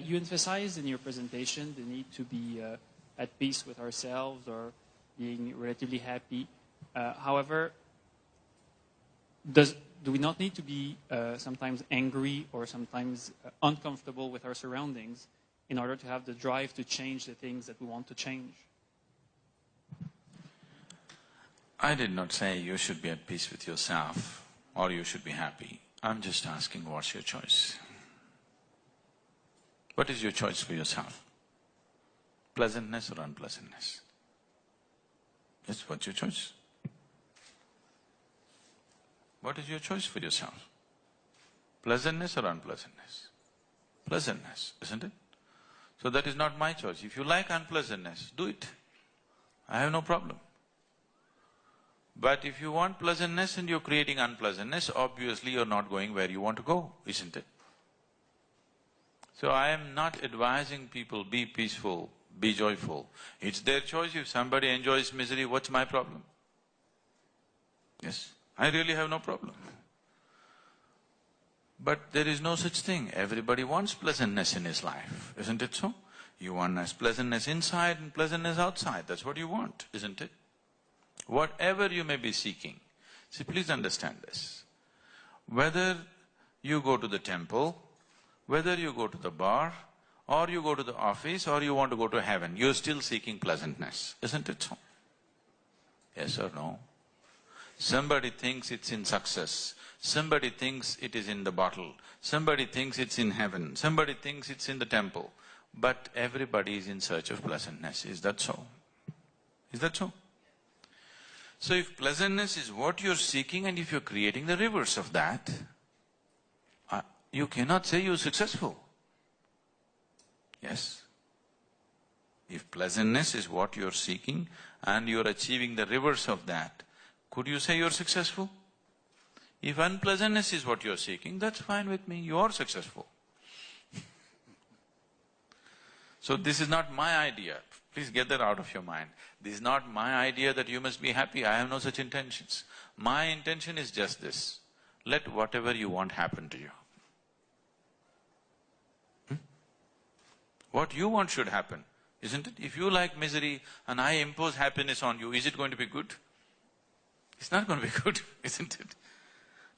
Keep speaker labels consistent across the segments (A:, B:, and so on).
A: You emphasized in your presentation the need to be at peace with ourselves or being relatively happy. However, do we not need to be sometimes angry or sometimes uncomfortable with our surroundings in order to have the drive to change the things that we want to change?
B: I did not say you should be at peace with yourself or you should be happy. I'm just asking, what's your choice? What is your choice for yourself? Pleasantness or unpleasantness? Yes, what's your choice? What is your choice for yourself? Pleasantness or unpleasantness? Pleasantness, isn't it? So that is not my choice. If you like unpleasantness, do it. I have no problem. But if you want pleasantness and you're creating unpleasantness, obviously you're not going where you want to go, isn't it? So I am not advising people, be peaceful, be joyful. It's their choice. If somebody enjoys misery, what's my problem? Yes, I really have no problem. But there is no such thing. Everybody wants pleasantness in his life, isn't it so? You want pleasantness inside and pleasantness outside, that's what you want, isn't it? Whatever you may be seeking, see, please understand this. Whether you go to the temple, whether you go to the bar, or you go to the office, or you want to go to heaven, you're still seeking pleasantness, isn't it so? Yes or no? Somebody thinks it's in success, somebody thinks it is in the bottle, somebody thinks it's in heaven, somebody thinks it's in the temple, but everybody is in search of pleasantness. Is that so? Is that so? So if pleasantness is what you're seeking and if you're creating the reverse of that, you cannot say you're successful. Yes? If pleasantness is what you're seeking and you're achieving the reverse of that, could you say you're successful? If unpleasantness is what you're seeking, that's fine with me, you are successful. So this is not my idea. Please get that out of your mind. This is not my idea that you must be happy. I have no such intentions. My intention is just this. Let whatever you want happen to you. What you want should happen, isn't it? If you like misery and I impose happiness on you, is it going to be good? It's not going to be good, isn't it?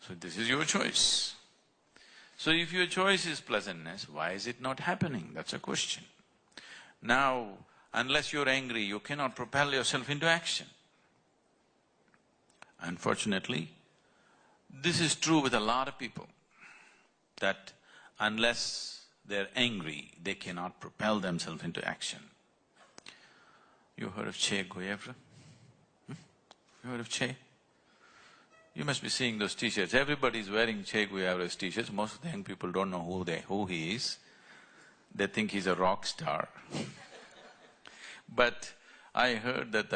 B: So this is your choice. So if your choice is pleasantness, why is it not happening? That's a question. Now, unless you're angry, you cannot propel yourself into action. Unfortunately, this is true with a lot of people, that unless they're angry, they cannot propel themselves into action. You heard of Che Guevara? You heard of Che? You must be seeing those t-shirts. Everybody's wearing Che Guevara's t-shirts. Most of the young people don't know who he is. They think he's a rock star. But I heard that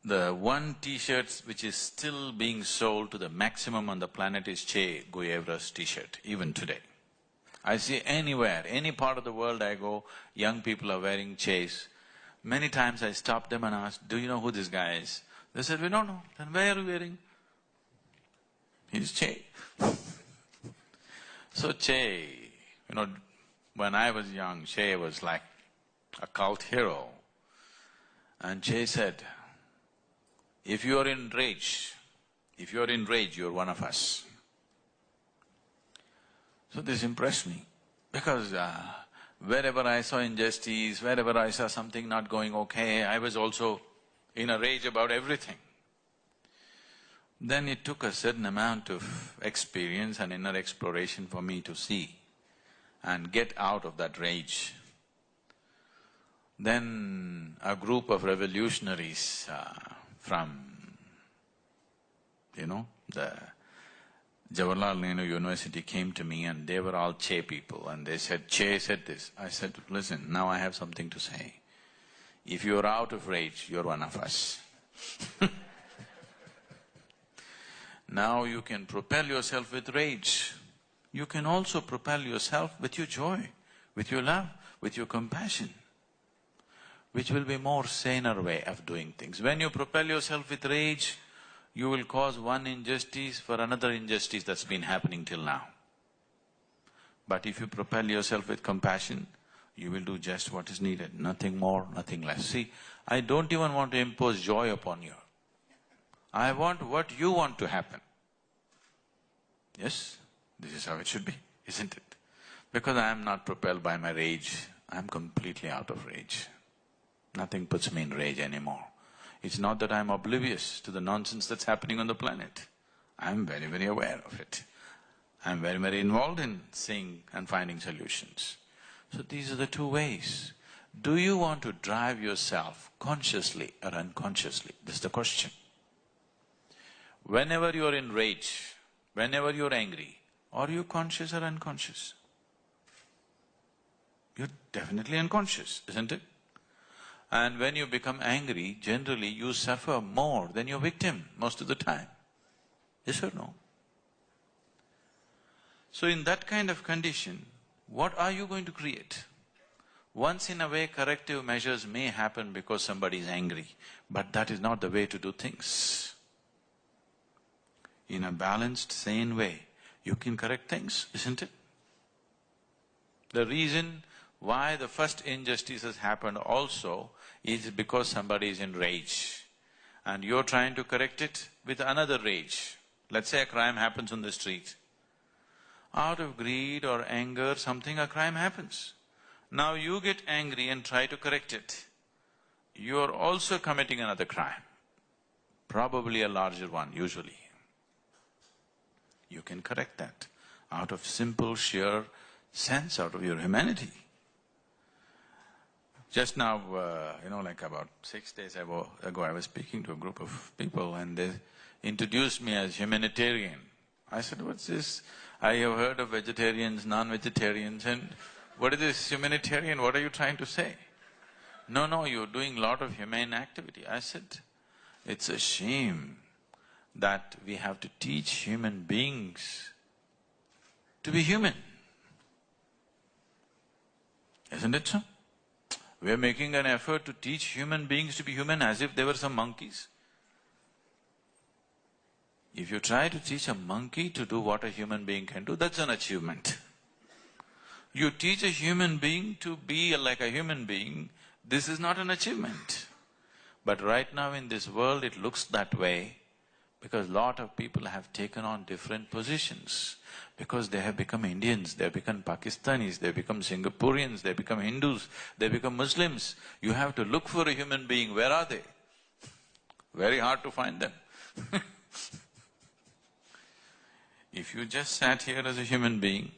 B: the one t-shirt which is still being sold to the maximum on the planet is Che Guevara's t-shirt, even today. I see anywhere, any part of the world I go, young people are wearing Che's. Many times I stop them and ask, do you know who this guy is? They said, we don't know. Then why are you wearing? He's Che. So Che, when I was young, Che was like a cult hero. And Che said, if you are in rage, you're one of us. So this impressed me, because wherever I saw injustice, wherever I saw something not going okay, I was also in a rage about everything. Then it took a certain amount of experience and inner exploration for me to see and get out of that rage. Then a group of revolutionaries from, the Jawaharlal Nehru University came to me and they were all Che people and they said, Che said this. I said, listen, now I have something to say. If you're out of rage, you're one of us. Now you can propel yourself with rage. You can also propel yourself with your joy, with your love, with your compassion, which will be more saner way of doing things. When you propel yourself with rage, you will cause one injustice for another injustice that's been happening till now. But if you propel yourself with compassion, you will do just what is needed, nothing more, nothing less. See, I don't even want to impose joy upon you. I want what you want to happen. Yes, this is how it should be, isn't it? Because I am not propelled by my rage, I am completely out of rage. Nothing puts me in rage anymore. It's not that I am oblivious to the nonsense that's happening on the planet. I am very, very aware of it. I am very, very involved in seeing and finding solutions. So these are the two ways. Do you want to drive yourself consciously or unconsciously? This is the question. Whenever you are in rage, whenever you are angry, are you conscious or unconscious? You're definitely unconscious, isn't it? And when you become angry, generally you suffer more than your victim most of the time. Yes or no? So in that kind of condition, what are you going to create? Once in a way, corrective measures may happen because somebody is angry, but that is not the way to do things. In a balanced, sane way, you can correct things, isn't it? The reason why the first injustice has happened also is because somebody is in rage and you're trying to correct it with another rage. Let's say a crime happens on the street. Out of greed or anger, a crime happens. Now you get angry and try to correct it. You are also committing another crime, probably a larger one usually. You can correct that out of simple, sheer sense, out of your humanity. Just now, like about 6 days ago, I was speaking to a group of people and they introduced me as humanitarian. I said, what's this? I have heard of vegetarians, non-vegetarians, and what is this humanitarian? What are you trying to say? No, you're doing a lot of humane activity. I said, it's a shame that we have to teach human beings to be human. Isn't it so? We are making an effort to teach human beings to be human as if they were some monkeys. If you try to teach a monkey to do what a human being can do, that's an achievement. You teach a human being to be like a human being, this is not an achievement. But right now in this world it looks that way because lot of people have taken on different positions. Because they have become Indians, they have become Pakistanis, they have become Singaporeans, they have become Hindus, they have become Muslims. You have to look for a human being, where are they? Very hard to find them. If you just sat here as a human being,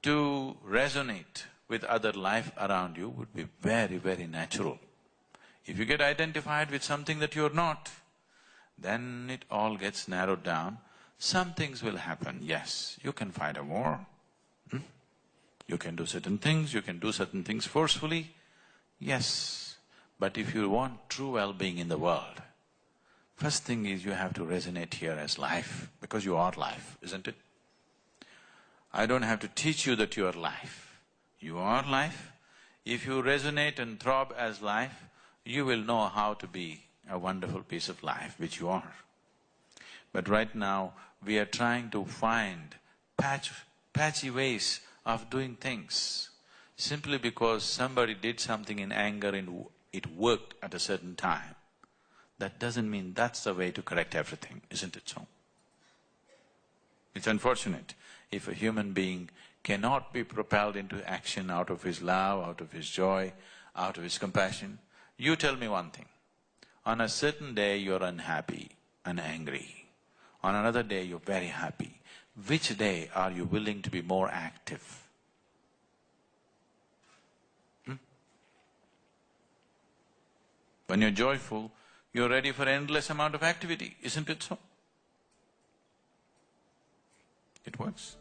B: to resonate with other life around you would be very, very natural. If you get identified with something that you're not, then it all gets narrowed down. Some things will happen, yes, you can fight a war, you can do certain things, you can do certain things forcefully, yes. But if you want true well-being in the world, first thing is you have to resonate here as life, because you are life, isn't it? I don't have to teach you that you are life. You are life. If you resonate and throb as life, you will know how to be a wonderful piece of life, which you are. But right now, we are trying to find patchy ways of doing things, simply because somebody did something in anger and it worked at a certain time. That doesn't mean that's the way to correct everything, isn't it so? It's unfortunate if a human being cannot be propelled into action out of his love, out of his joy, out of his compassion. You tell me one thing, on a certain day you're unhappy and angry, on another day you're very happy. Which day are you willing to be more active? When you're joyful, you're ready for endless amount of activity, isn't it so? It works.